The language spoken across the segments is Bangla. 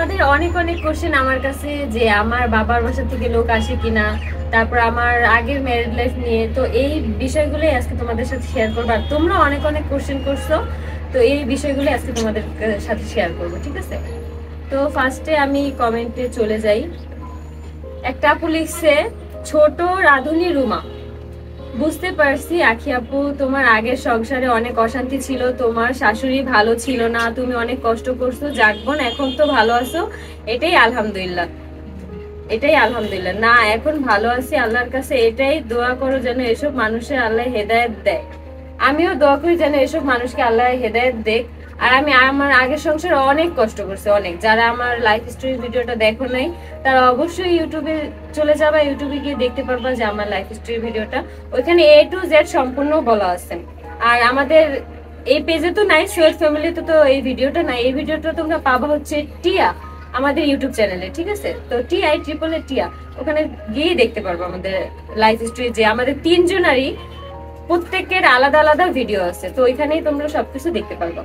তোমাদের অনেক অনেক কোশ্চেন আমার কাছে যে আমার বাবার বাসা থেকে লোক আসে কিনা, তারপর আমার আগের ম্যারিড লাইফ নিয়ে, তো এই বিষয়গুলোই আজকে তোমাদের সাথে শেয়ার করবো। আর তোমরা অনেক অনেক কোশ্চেন করছো, তো এই বিষয়গুলো আজকে তোমাদের সাথে শেয়ার করবো, ঠিক আছে? তো ফার্স্টে আমি কমেন্টে চলে যাই। একটা আপু লিখছে, ছোট রাধুনী রুমা, বুঝতে পারছি আখি আপু তোমার আগের সংসারে অনেক অশান্তি ছিল, তোমার শাশুড়ি ভালো ছিল না, তুমি অনেক কষ্ট করছো, জাগবন এখন তো ভালো আছো, এটাই আলহামদুলিল্লাহ। এটাই আলহামদুলিল্লাহ, না এখন ভালো আছি আল্লাহর কাছে, এটাই দোয়া করো যেন এসব মানুষের আল্লাহ হেদায়েত দেয়। আমিও দোয়া করি যেন এসব মানুষকে আল্লাহ হেদায়েত দেখ। আর আমি আমার আগের সংসারে অনেক কষ্ট করছি, অনেক। যারা আমার লাইফ স্টোরি ভিডিওটা দেখো নাই তারা অবশ্যই ইউটিউবে চলে যাবা, ইউটিউবে গিয়ে দেখতে পারবা যে আমার লাইফ স্টোরি ভিডিওটা, ওইখানে A to Z সম্পূর্ণ বলা আছে। আর আমাদের এই পেজে তো নাই, সৈয়দ ফ্যামিলিতে তো এই ভিডিওটা নাই, এই ভিডিওটা তোমরা পাবা হচ্ছে টিয়া আমাদের ইউটিউব চ্যানেলে, ঠিক আছে? তো TIAAA টিয়া, ওখানে গিয়ে দেখতে পারবো আমাদের লাইফ স্টোরি, যে আমাদের তিনজনারই প্রত্যেকের আলাদা আলাদা ভিডিও আছে, তো ওইখানেই তোমরা সবকিছু দেখতে পারবো।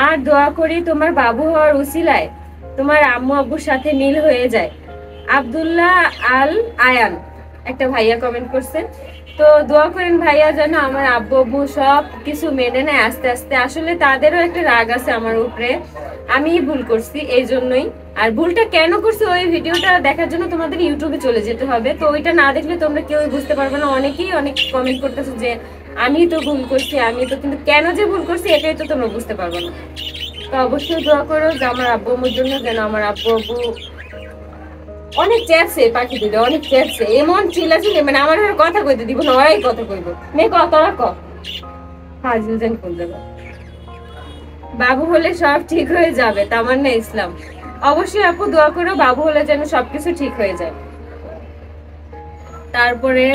আর দোয়া করি তোমার বাবু হওয়ার উসিলায় তোমার আম্মু আব্বুর সাথে মিল হয়ে যায়। আব্দুল্লাহ আল আয়ান একটা ভাইয়া কমেন্ট করছে, তো দোয়া করেন ভাইয়া যেন আমার আব্বু আব্বু সব কিছু মেনে নেয় আস্তে আস্তে। আসলে তাদেরও একটা রাগ আছে আমার উপরে, আমি ভুল করছি এই জন্যই। আর ভুলটা কেন করছি ওই ভিডিওটা দেখার জন্য তোমাদের ইউটিউবে চলে যেতে হবে, তো ওইটা না দেখলে তোমরা কেউই বুঝতে পারবে না। অনেকেই অনেক কমেন্ট করতেছে যে আমি তো ভুল করছি, আমি তো, কিন্তু কেন যে ভুল করছি এটাই তো তোমরা বুঝতে পারবে না। তো অবশ্যই দোয়া করো যে আমার আব্বু আম্মুর জন্য যেন আমার আব্বু আব্বু অনেক চেয়েছে, পাখি দিলে অনেক চেয়েছে, এমন চিল্লাচিল্লি, মানে আমার কথা কইতে দিব না, ওরাই কথা কইব। মেয়ে ক তোরা ক হাজিল জান কোন জায়গা। বাবু হলে সব ঠিক হয়ে যাবে, তামান্না ইসলাম। অবশ্যই আপু দোয়া করো বাবু হলে যেন সবকিছু ঠিক হয়ে যায়। তারপরে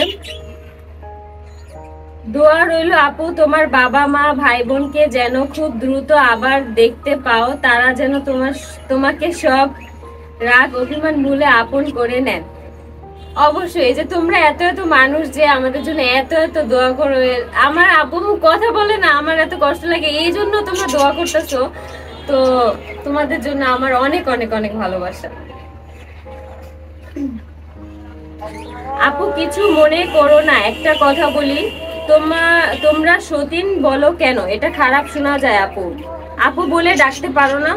দোয়া রইল আপু তোমার বাবা মা ভাই বোনকে যেন খুব দ্রুত আবার দেখতে পাও, তারা যেন তোমাকে সব রাগ অভিমান ভুলে আপন করে নেন। অবশ্যই, এই যে তোমরা এত এত মানুষ যে আমাদের জন্য এত এত দোয়া করো, আমার আব্বু কথা বলে না, আমার এত কষ্ট লাগে, এই জন্য তোমরা দোয়া করতেছো। তো তোমাদের জন্য আমার অনেক অনেক অনেক ভালোবাসা। আপু কিছু মনে করো না, একটা কথা বলি, তোমরা সতীন বলো কেন? এটা খারাপ শোনা যায় আপু। আপু বলে ডাকতে পারো না?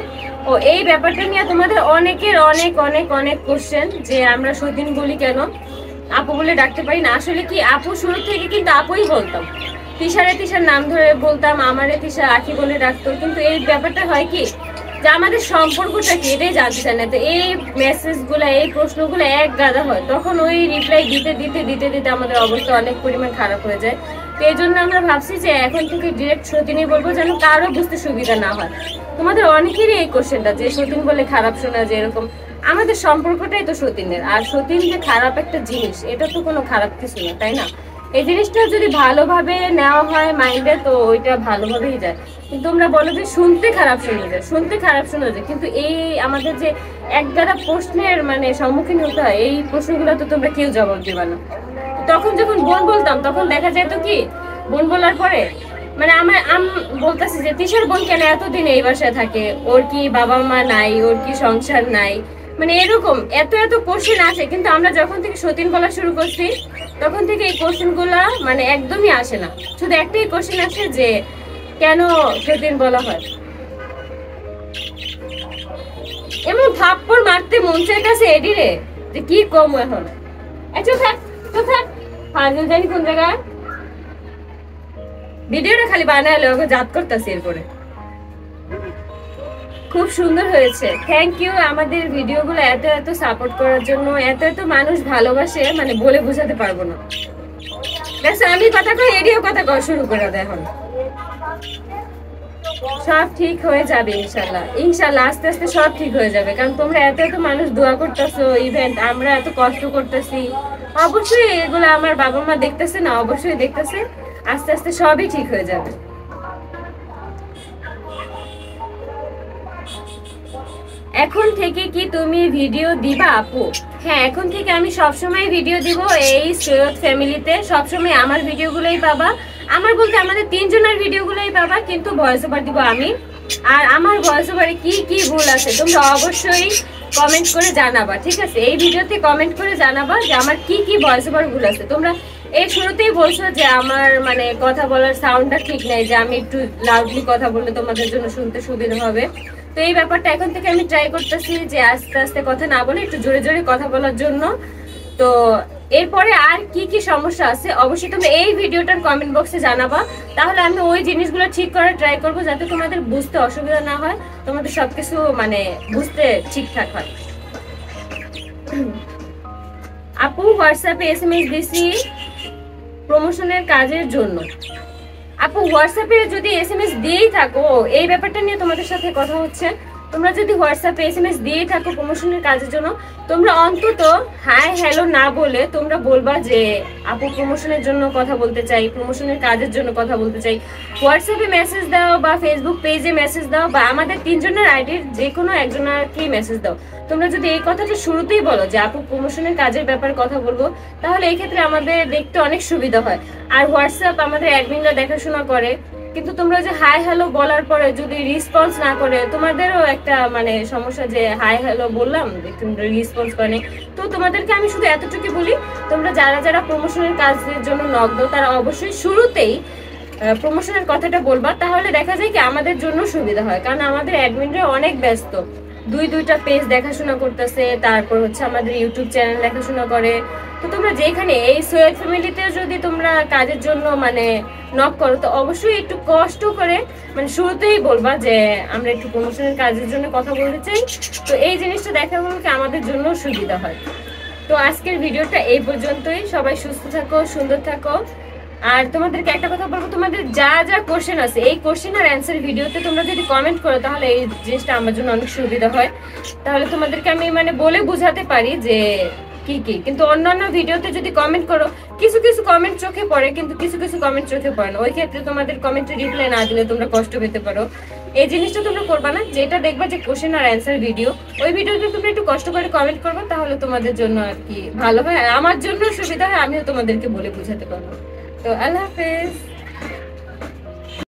ও এই ব্যাপারটা নিয়ে তোমাদের অনেকের অনেক অনেক অনেক কোশ্চেন যে আমরা সতীন বলি কেন, আপু বলে ডাকতে পারি না। আসলে কি আপু শুরু থেকে কিন্তু আপুই বলতাম, তিশার নাম ধরে বলতাম, আমারে তিশা আখি বলে ডাকতো, কিন্তু এই ব্যাপারটা হয় কি যে আমাদের সম্পর্কটা কি এটাই জানতে চায় না। তো এই মেসেজগুলো এই প্রশ্নগুলো এক গাদা হয়, তখন ওই রিপ্লাই দিতে দিতে দিতে দিতে আমাদের অবস্থা অনেক পরিমাণ খারাপ হয়ে যায়। তো এই জন্য আমরা ভাবছি যে এখন থেকে ডিরেক্ট সতীনই বলবো, যেন কারো বুঝতে সুবিধা না হয়। তোমাদের অনেকেরই এই কোশ্চেনটা যে সতীন বলে খারাপ শোনা, যে এরকম, আমাদের সম্পর্কটাই তো সতীনের। আর সতীন যে খারাপ একটা জিনিস, এটা তো কোনো খারাপ কিছু না, তাই না? এই জিনিসটা যদি ভালোভাবে নেওয়া হয় মাইন্ডে, তো ওইটা ভালোভাবেই যায়। কিন্তু তোমরা বলো যে শুনতে খারাপ শোনা যায়, শুনতে খারাপ শোনা যায়, কিন্তু এই আমাদের যে এক গাদা প্রশ্নের মানে সম্মুখীন হতে হয়, এই প্রশ্নগুলো তো তোমরা কেউ জবাব দেবে না। তখন যখন বোন বলতাম তখন দেখা যেত কি, বোন বলার পরে মানে আমার বলতেছি যে তিশার বোন কেন এতদিন এই বাসায় থাকে, ওর কি বাবা মা নাই, ওর কি সংসার নাই, মানে এরকম এত এত কোশ্চেন আছে। কিন্তু আমরা যখন থেকে সতীন বলা শুরু করছি তখন থেকে এই কোশ্চেন গুলা মানে একদমই আসে না। শুধু একটাই কোশ্চেন আসে যে কেন সতীন বলা হয়। এমন থাপ্পড় মারতে মন চাইতেছে এডিরে যে কি কম এখন। আচ্ছা থাক তো থাক, হাজির জানি কোন জায়গায় ভিডিওটা খালি বানালে ওকে জাত করতেছি। এরপরে খুব সুন্দর হয়েছে, থ্যাংক ইউ আমাদের ভিডিওগুলো এত এত সাপোর্ট করার জন্য। এত এত মানুষ ভালোবাসে, মানে বলে বোঝাতে পারবো না। দেখো আমি কথা কই, এডিও কথা কওয়া শুরু করে দেয়। এখন সব ঠিক হয়ে যাবে ইনশাল্লাহ, ইনশাল্লাহ আস্তে আস্তে সব ঠিক হয়ে যাবে, কারণ তোমরা এত এত মানুষ দোয়া করতেছো, ইভেন্ট আমরা এত কষ্ট করতেছি, অবশ্যই এগুলো আমার বাবা মা দেখতেছে না, অবশ্যই দেখতেছে, আস্তে আস্তে সবই ঠিক হয়ে যাবে। এখন থেকে কি তুমি ভিডিও দিবা আপু? হ্যাঁ, এখন থেকে আমি সবসময় ভিডিও দিব এই সৈয়দ ফ্যামিলিতে, সবসময় আমার ভিডিওগুলোই পাবা। আমার বলতে আমাদের তিনজনের ভিডিওগুলোই পাবা, কিন্তু ভয়েস ওভার দিব আমি। আর আমার ভয়েস ওভারে কি কি ভুল আছে তোমরা অবশ্যই কমেন্ট করে জানাবা, ঠিক আছে? এই ভিডিওতে কমেন্ট করে জানাবা যে আমার কি কি ভয়েস ওভার ভুল আছে। তোমরা এই শুরুতেই বলছো যে আমার মানে কথা বলার সাউন্ডটা ঠিক নাই, যে আমি একটু লাউডলি কথা বললে তোমাদের জন্য শুনতে সুবিধা হবে। তো এই ব্যাপারটা এখন থেকে আমি ট্রাই করতেছি যে আস্তে আস্তে কথা না বলে একটু জোরে জোরে কথা বলার জন্য। তো এরপরে আর কি কি সমস্যা আছে অবশ্যই তুমি এই ভিডিওটার কমেন্ট বক্সে জানাবা, তাহলে আমি ওই জিনিসগুলো ঠিক করার ট্রাই করবো যাতে তোমাদের বুঝতে অসুবিধা না হয়, তোমাদের সবকিছু মানে বুঝতে ঠিকঠাক হয়। আপু হোয়াটসঅ্যাপে এসএমএস দিছি প্রমোশনের কাজের জন্য। আপু হোয়াটসঅ্যাপে যদি এসএমএস দিয়েই থাকো, এই ব্যাপারটা নিয়ে তোমাদের সাথে কথা হচ্ছে, তোমরা যদি হোয়াটসঅ্যাপে এসএমএস দিয়েই থাকো প্রমোশনের কাজের জন্য, তোমরা অন্তত হাই হ্যালো না বলে তোমরা বলবা যে আপু প্রমোশনের জন্য কথা বলতে চাই, প্রমোশনের কাজের জন্য কথা বলতে চাই। হোয়াটসঅ্যাপে মেসেজ দাও বা ফেসবুক পেজে মেসেজ দাও বা আমাদের তিনজনের আইডির যে কোনো একজনকেই মেসেজ দাও। তোমরা যদি এই কথাটা শুরুতেই বলো যে আপু প্রমোশনের কাজের ব্যাপারে কথা বলবো, তাহলে এই ক্ষেত্রে আমাদের দেখতে অনেক সুবিধা হয়। আর হোয়াটসঅ্যাপ আমাদের অ্যাডমিনরা দেখাশোনা করে, কিন্তু তোমরা যে হাই হ্যালো বলার পরে যদি রেসপন্স না করে, তোমাদেরও একটা মানে সমস্যা যে হাই হ্যালো বললাম তোমরা রেসপন্স করে। তো তোমাদেরকে আমি শুধু এতটুকু বলি, তোমরা যারা যারা প্রমোশনের কাজের জন্য নক দাও তারা অবশ্যই শুরুতেই প্রমোশনের কথাটা বলবা, তাহলে দেখা যায় কি আমাদের জন্য সুবিধা হয়। কারণ আমাদের অ্যাডমিনরা অনেক ব্যস্ত, দুইটা পেজ দেখাশোনা করতেছে, তারপর হচ্ছে আমাদের ইউটিউব চ্যানেল দেখাশোনা করে। তো তোমরা যেখানে এই সোয়েল ফ্যামিলিতে যদি তোমরা কাজের জন্য মানে নক করো, তো অবশ্যই একটু কষ্ট করে মানে শুরুতেই বলবা যে আমরা একটু প্রমোশনের কাজের জন্য কথা বলতে চাই। তো এই জিনিসটা দেখা গেল কি আমাদের জন্য সুবিধা হয়। তো আজকের ভিডিওটা এই পর্যন্তই। সবাই সুস্থ থাকো, সুন্দর থাকো। আর তোমাদেরকে একটা কথা বলবো, তোমাদের যা যা কোশ্চেন আছে এই কোশ্চেন আর অ্যান্সার ভিডিওতে তোমরা যদি কমেন্ট করো, তাহলে এই জিনিসটা আমার জন্য অনেক সুবিধা হয়। তাহলে তোমাদেরকে আমি মানে বলে বোঝাতে পারি যে কি কি। কিন্তু অন্যান্য ভিডিওতে যদি কমেন্ট করো, কিছু কিছু কমেন্ট চোখে পড়ে কিন্তু কিছু কিছু কমেন্ট চোখে পড়ে না, ওই ক্ষেত্রে তোমাদের কমেন্টে রিপ্লাই না দিলে তোমরা কষ্ট পেতে পারো। এই জিনিসটা তোমরা করবা না, যেটা দেখবা যে কোশ্চেন আর অ্যান্সার ভিডিও, ওই ভিডিওতে তোমরা একটু কষ্ট করে কমেন্ট করবে, তাহলে তোমাদের জন্য আর কি ভালো হয়, আর আমার জন্য সুবিধা হয়, আমিও তোমাদেরকে বলে বোঝাতে পারবো। তো আল্লাহ হাফেজ।